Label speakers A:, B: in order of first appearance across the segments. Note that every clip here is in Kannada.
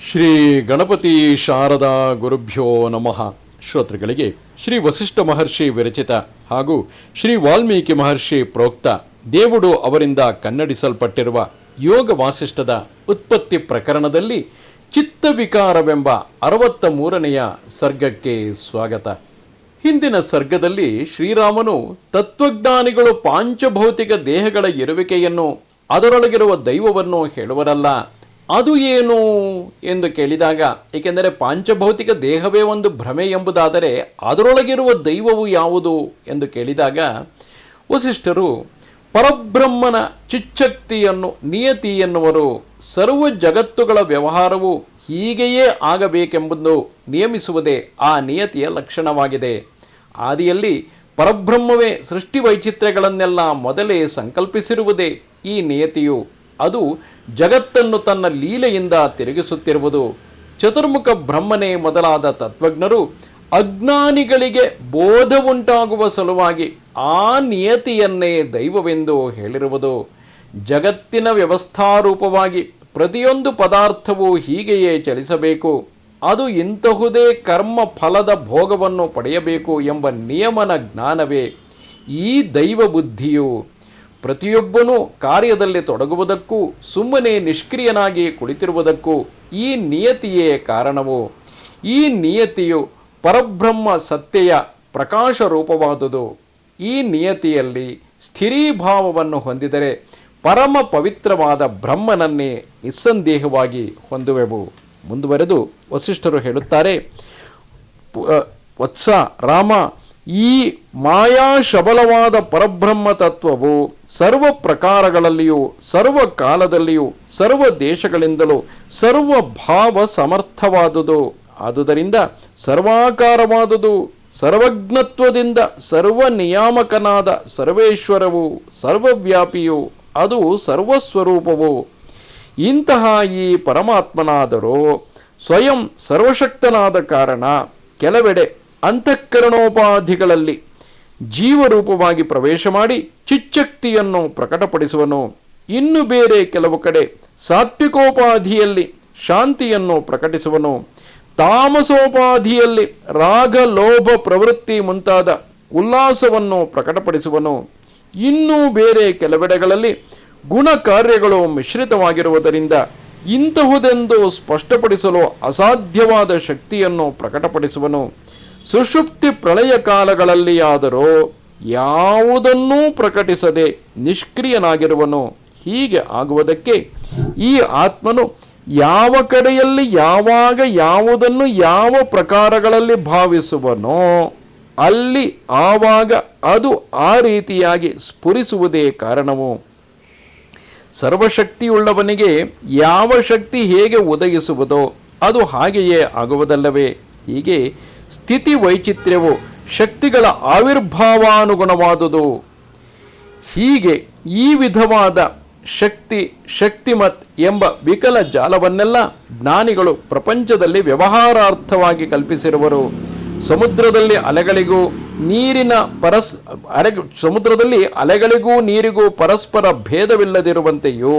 A: ಶ್ರೀ ಗಣಪತಿ ಶಾರದಾ ಗುರುಭ್ಯೋ ನಮಃ. ಶ್ರೋತೃಗಳಿಗೆ ಶ್ರೀ ವಸಿಷ್ಠ ಮಹರ್ಷಿ ವಿರಚಿತ ಹಾಗೂ ಶ್ರೀ ವಾಲ್ಮೀಕಿ ಮಹರ್ಷಿ ಪ್ರೋಕ್ತ ದೇವುಡು ಅವರಿಂದ ಕನ್ನಡಿಸಲ್ಪಟ್ಟಿರುವ ಯೋಗ ವಾಸಿಷ್ಠದ ಉತ್ಪತ್ತಿ ಪ್ರಕರಣದಲ್ಲಿ ಚಿತ್ತವಿಕಾರವೆಂಬ 63ನೆಯ ಸರ್ಗಕ್ಕೆ ಸ್ವಾಗತ. ಹಿಂದಿನ ಸರ್ಗದಲ್ಲಿ ಶ್ರೀರಾಮನು ತತ್ವಜ್ಞಾನಿಗಳು ಪಾಂಚಭೌತಿಕ ದೇಹಗಳ ಇರುವಿಕೆಯನ್ನು, ಅದರೊಳಗಿರುವ ದೈವವನ್ನು ಹೇಳುವರಲ್ಲ, ಅದು ಏನು ಎಂದು ಕೇಳಿದಾಗ, ಏಕೆಂದರೆ ಪಾಂಚಭೌತಿಕ ದೇಹವೇ ಒಂದು ಭ್ರಮೆ ಎಂಬುದಾದರೆ ಅದರೊಳಗಿರುವ ದೈವವು ಯಾವುದು ಎಂದು ಕೇಳಿದಾಗ ವಸಿಷ್ಠರು ಪರಬ್ರಹ್ಮನ ಚಿಚ್ಚಕ್ತಿಯನ್ನು ನಿಯತಿ ಎನ್ನುವರು. ಸರ್ವ ಜಗತ್ತುಗಳ ವ್ಯವಹಾರವು ಹೀಗೆಯೇ ಆಗಬೇಕೆಂಬುದು ನಿಯಮಿಸುವುದೇ ಆ ನಿಯತಿಯ ಲಕ್ಷಣವಾಗಿದೆ. ಆದಿಯಲ್ಲಿ ಪರಬ್ರಹ್ಮವೇ ಸೃಷ್ಟಿ ವೈಚಿತ್ರ್ಯಗಳನ್ನೆಲ್ಲ ಮೊದಲೇ ಸಂಕಲ್ಪಿಸಿರುವುದೇ ಈ ನಿಯತಿಯು. ಅದು ಜಗತ್ತನ್ನು ತನ್ನ ಲೀಲೆಯಿಂದ ತಿರುಗಿಸುತ್ತಿರುವುದು. ಚತುರ್ಮುಖ ಬ್ರಹ್ಮನೇ ಮೊದಲಾದ ತತ್ವಜ್ಞರು ಅಜ್ಞಾನಿಗಳಿಗೆ ಬೋಧ ಉಂಟಾಗುವ ಸಲುವಾಗಿ ಆ ನಿಯತಿಯನ್ನೇ ದೈವವೆಂದು ಹೇಳಿರುವುದು. ಜಗತ್ತಿನ ವ್ಯವಸ್ಥಾರೂಪವಾಗಿ ಪ್ರತಿಯೊಂದು ಪದಾರ್ಥವೂ ಹೀಗೆಯೇ ಚಲಿಸಬೇಕು, ಅದು ಇಂತಹುದೇ ಕರ್ಮ ಫಲದ ಭೋಗವನ್ನು ಪಡೆಯಬೇಕು ಎಂಬ ನಿಯಮನ ಜ್ಞಾನವೇ ಈ ದೈವ ಬುದ್ಧಿಯು. ಪ್ರತಿಯೊಬ್ಬನೂ ಕಾರ್ಯದಲ್ಲಿ ತೊಡಗುವುದಕ್ಕೂ ಸುಮ್ಮನೆ ನಿಷ್ಕ್ರಿಯನಾಗಿ ಕುಳಿತಿರುವುದಕ್ಕೂ ಈ ನಿಯತಿಯೇ ಕಾರಣವು. ಈ ನಿಯತಿಯು ಪರಬ್ರಹ್ಮ ಸತ್ಯೆಯ ಪ್ರಕಾಶ ರೂಪವಾದುದು. ಈ ನಿಯತಿಯಲ್ಲಿ ಸ್ಥಿರೀಭಾವವನ್ನು ಹೊಂದಿದರೆ ಪರಮ ಪವಿತ್ರವಾದ ಬ್ರಹ್ಮನನ್ನೇ ನಿಸ್ಸಂದೇಹವಾಗಿ ಹೊಂದುವೆವು. ಮುಂದುವರೆದು ವಸಿಷ್ಠರು ಹೇಳುತ್ತಾರೆ, ವತ್ಸ ರಾಮ, ಈ ಮಾಯಾ ಶಬಲವಾದ ಪರಬ್ರಹ್ಮ ತತ್ವವು ಸರ್ವ ಪ್ರಕಾರಗಳಲ್ಲಿಯೂ ಸರ್ವ ಕಾಲದಲ್ಲಿಯೂ ಸರ್ವ ದೇಶಗಳಿಂದಲೂ ಸರ್ವ ಭಾವ ಸಮರ್ಥವಾದುದು. ಆದುದರಿಂದ ಸರ್ವಾಕಾರವಾದುದು. ಸರ್ವಜ್ಞತ್ವದಿಂದ ಸರ್ವ ನಿಯಾಮಕನಾದ ಸರ್ವೇಶ್ವರವು ಸರ್ವವ್ಯಾಪಿಯು, ಅದು ಸರ್ವಸ್ವರೂಪವು. ಇಂತಹ ಈ ಪರಮಾತ್ಮನಾದರೂ ಸ್ವಯಂ ಸರ್ವಶಕ್ತನಾದ ಕಾರಣ ಕೆಲವೆಡೆ ಅಂತಃಕರಣೋಪಾಧಿಗಳಲ್ಲಿ ಜೀವರೂಪವಾಗಿ ಪ್ರವೇಶ ಮಾಡಿ ಚಿಚ್ಚಕ್ತಿಯನ್ನು ಪ್ರಕಟಪಡಿಸುವನು. ಇನ್ನು ಬೇರೆ ಕೆಲವು ಕಡೆ ಸಾತ್ವಿಕೋಪಾಧಿಯಲ್ಲಿ ಶಾಂತಿಯನ್ನು ಪ್ರಕಟಿಸುವನು. ತಾಮಸೋಪಾಧಿಯಲ್ಲಿ ರಾಗ ಲೋಭ ಪ್ರವೃತ್ತಿ ಮುಂತಾದ ಉಲ್ಲಾಸವನ್ನು ಪ್ರಕಟಪಡಿಸುವನು. ಇನ್ನೂ ಬೇರೆ ಕೆಲವೆಡೆಗಳಲ್ಲಿ ಗುಣ ಕಾರ್ಯಗಳು ಮಿಶ್ರಿತವಾಗಿರುವುದರಿಂದ ಇಂತಹುದೆಂದು ಸ್ಪಷ್ಟಪಡಿಸಲು ಅಸಾಧ್ಯವಾದ ಶಕ್ತಿಯನ್ನು ಪ್ರಕಟಪಡಿಸುವನು. ಸುಷುಪ್ತಿ ಪ್ರಳಯ ಕಾಲಗಳಲ್ಲಿಯಾದರೂ ಯಾವುದನ್ನೂ ಪ್ರಕಟಿಸದೆ ನಿಷ್ಕ್ರಿಯನಾಗಿರುವನು. ಹೀಗೆ ಆಗುವುದಕ್ಕೆ ಈ ಆತ್ಮನು ಯಾವ ಕಡೆಯಲ್ಲಿ ಯಾವಾಗ ಯಾವುದನ್ನು ಯಾವ ಪ್ರಕಾರಗಳಲ್ಲಿ ಭಾವಿಸುವನೋ ಅಲ್ಲಿ ಆವಾಗ ಅದು ಆ ರೀತಿಯಾಗಿ ಸ್ಫುರಿಸುವುದೇ ಕಾರಣವು. ಸರ್ವಶಕ್ತಿಯುಳ್ಳವನಿಗೆ ಯಾವ ಶಕ್ತಿ ಹೇಗೆ ಉದಯಿಸುವುದೋ ಅದು ಹಾಗೆಯೇ ಆಗುವುದಲ್ಲವೇ? ಹೀಗೆ ಸ್ಥಿತಿ ವೈಚಿತ್ರ್ಯವು ಶಕ್ತಿಗಳ ಆವಿರ್ಭಾವಾನುಗುಣವಾದುದು. ಹೀಗೆ ಈ ವಿಧವಾದ ಶಕ್ತಿ ಶಕ್ತಿಮತ್ ಎಂಬ ವಿಕಲ ಜಾಲವನ್ನೆಲ್ಲ ಜ್ಞಾನಿಗಳು ಪ್ರಪಂಚದಲ್ಲಿ ವ್ಯವಹಾರಾರ್ಥವಾಗಿ ಕಲ್ಪಿಸಿರುವರು. ಸಮುದ್ರದಲ್ಲಿ ಅಲೆಗಳಿಗೂ ನೀರಿಗೂ ಪರಸ್ಪರ ಭೇದವಿಲ್ಲದಿರುವಂತೆಯೂ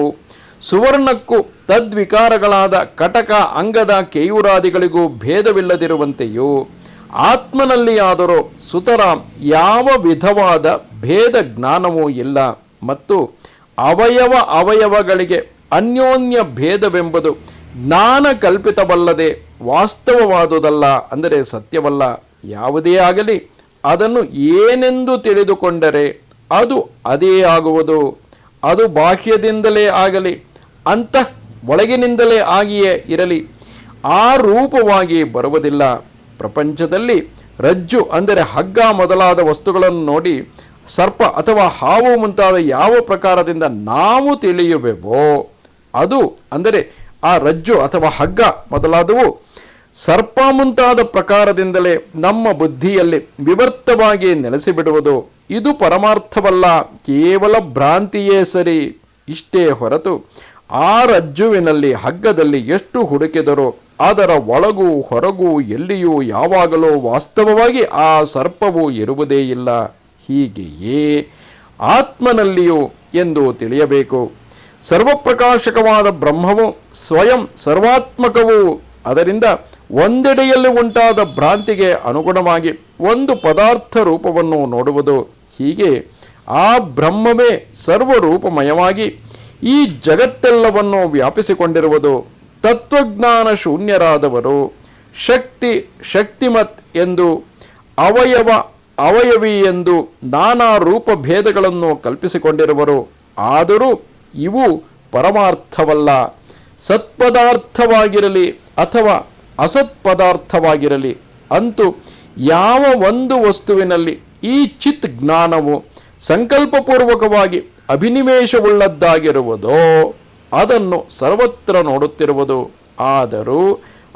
A: ಸುವರ್ಣಕ್ಕೂ ತದ್ವಿಕಾರಗಳಾದ ಕಟಕ ಅಂಗದ ಕೇಯೂರಾದಿಗಳಿಗೂ ಭೇದವಿಲ್ಲದಿರುವಂತೆಯೂ ಆತ್ಮನಲ್ಲಿಯಾದರೂ ಸುತರಾಂ ಯಾವ ವಿಧವಾದ ಭೇದ ಜ್ಞಾನವೂ ಇಲ್ಲ. ಮತ್ತು ಅವಯವಗಳಿಗೆ ಅನ್ಯೋನ್ಯ ಭೇದವೆಂಬುದು ಜ್ಞಾನ ಕಲ್ಪಿತವಲ್ಲದೆ ವಾಸ್ತವವಾದುದಲ್ಲ, ಅಂದರೆ ಸತ್ಯವಲ್ಲ. ಯಾವುದೇ ಆಗಲಿ ಅದನ್ನು ಏನೆಂದು ತಿಳಿದುಕೊಂಡರೆ ಅದು ಅದೇ ಆಗುವುದು. ಅದು ಬಾಹ್ಯದಿಂದಲೇ ಆಗಲಿ ಅಂತಃ ಒಳಗಿನಿಂದಲೇ ಆಗಿಯೇ ಇರಲಿ ಆ ರೂಪವಾಗಿ ಬರುವುದಿಲ್ಲ. ಪ್ರಪಂಚದಲ್ಲಿ ರಜ್ಜು ಅಂದರೆ ಹಗ್ಗ ಮೊದಲಾದ ವಸ್ತುಗಳನ್ನು ನೋಡಿ ಸರ್ಪ ಅಥವಾ ಹಾವು ಮುಂತಾದ ಯಾವ ಪ್ರಕಾರದಿಂದ ನಾವು ತಿಳಿಯುವೆವೋ ಅದು, ಅಂದರೆ ಆ ರಜ್ಜು ಅಥವಾ ಹಗ್ಗ ಮೊದಲಾದವು ಸರ್ಪ ಮುಂತಾದ ಪ್ರಕಾರದಿಂದಲೇ ನಮ್ಮ ಬುದ್ಧಿಯಲ್ಲಿ ವಿವರ್ತವಾಗಿ ನೆಲೆಸಿಬಿಡುವುದು. ಇದು ಪರಮಾರ್ಥವಲ್ಲ, ಕೇವಲ ಭ್ರಾಂತಿಯೇ ಸರಿ. ಇಷ್ಟೇ ಹೊರತು ಆ ರಜ್ಜುವಿನಲ್ಲಿ ಹಗ್ಗದಲ್ಲಿ ಎಷ್ಟು ಹುಡುಕಿದರೂ ಅದರ ಒಳಗೂ ಹೊರಗೂ ಎಲ್ಲಿಯೂ ಯಾವಾಗಲೂ ವಾಸ್ತವವಾಗಿ ಆ ಸರ್ಪವು ಇರುವುದೇ ಇಲ್ಲ. ಹೀಗೆಯೇ ಆತ್ಮನಲ್ಲಿಯೂ ಎಂದು ತಿಳಿಯಬೇಕು. ಸರ್ವಪ್ರಕಾಶಕವಾದ ಬ್ರಹ್ಮವು ಸ್ವಯಂ ಸರ್ವಾತ್ಮಕವೂ. ಅದರಿಂದ ಒಂದೆಡೆಯಲ್ಲಿ ಉಂಟಾದ ಭ್ರಾಂತಿಗೆ ಅನುಗುಣವಾಗಿ ಒಂದು ಪದಾರ್ಥ ರೂಪವನ್ನು ನೋಡುವುದು. ಹೀಗೆ ಆ ಬ್ರಹ್ಮವೇ ಸರ್ವರೂಪಮಯವಾಗಿ ಈ ಜಗತ್ತೆಲ್ಲವನ್ನು ವ್ಯಾಪಿಸಿಕೊಂಡಿರುವುದು. ತತ್ವಜ್ಞಾನ ಶೂನ್ಯರಾದವರು ಶಕ್ತಿಮತ್ ಎಂದು ಅವಯವಿ ಎಂದು ನಾನಾ ರೂಪ ಭೇದಗಳನ್ನು ಕಲ್ಪಿಸಿಕೊಂಡಿರುವರು. ಆದರೂ ಇವು ಪರಮಾರ್ಥವಲ್ಲ. ಸತ್ಪದಾರ್ಥವಾಗಿರಲಿ ಅಥವಾ ಅಸತ್ಪದಾರ್ಥವಾಗಿರಲಿ, ಅಂತೂ ಯಾವ ಒಂದು ವಸ್ತುವಿನಲ್ಲಿ ಈ ಚಿತ್ ಜ್ಞಾನವು ಸಂಕಲ್ಪಪೂರ್ವಕವಾಗಿ ಅಭಿನಿವೇಶವುಳ್ಳದ್ದಾಗಿರುವುದೋ ಅದನ್ನು ಸರ್ವತ್ರ ನೋಡುತ್ತಿರುವುದು. ಆದರೂ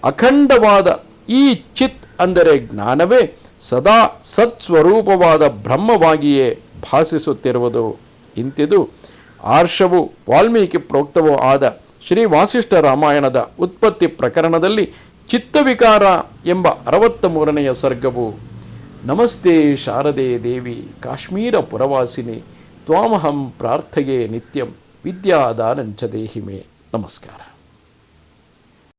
A: ಅಖಂಡವಾದ ಈ ಚಿತ್ ಅಂದರೆ ಜ್ಞಾನವೇ ಸದಾ ಸತ್ಸ್ವರೂಪವಾದ ಬ್ರಹ್ಮವಾಗಿಯೇ ಭಾಸಿಸುತ್ತಿರುವುದು. ಇಂತಿದು ಆರ್ಷವೂ ವಾಲ್ಮೀಕಿ ಪ್ರೋಕ್ತವೂ ಆದ ಶ್ರೀ ವಾಸಿಷ್ಠ ರಾಮಾಯಣದ ಉತ್ಪತ್ತಿ ಪ್ರಕರಣದಲ್ಲಿ ಚಿತ್ತವಿಕಾರ ಎಂಬ 63ನೆಯ ಸರ್ಗವು. ನಮಸ್ತೆ ಶಾರದೆ ದೇವಿ ಕಾಶ್ಮೀರ ಪುರವಾಸಿನಿ ತ್ವಾಮಹಂ ಪ್ರಾರ್ಥಯೇ ನಿತ್ಯಂ ವಿದ್ಯಾದಾನಂಚ ದೇಹಿ ಮೇ. ನಮಸ್ಕಾರ.